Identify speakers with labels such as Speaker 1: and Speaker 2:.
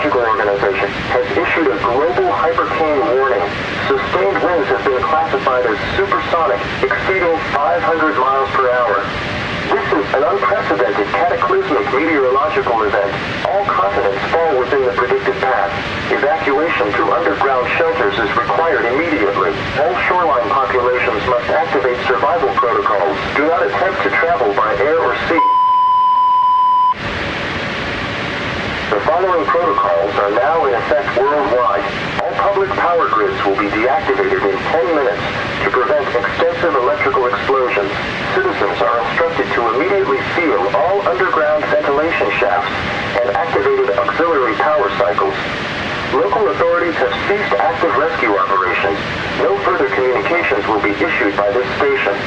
Speaker 1: Organization has issued a global Hypercane warning. Sustained winds have been classified as supersonic, exceeding 500 miles per hour. This is an unprecedented cataclysmic meteorological event. All continents fall within the predicted path. Evacuation to underground shelters is required immediately. All shoreline populations must activate survival protocols. Do not attempt to travel by air or sea. The following protocols are now in effect worldwide. All public power grids will be deactivated in 10 minutes to prevent extensive electrical explosions. Citizens are instructed to immediately seal all underground ventilation shafts and activated auxiliary power cycles. Local authorities have ceased active rescue operations. No further communications will be issued by this station.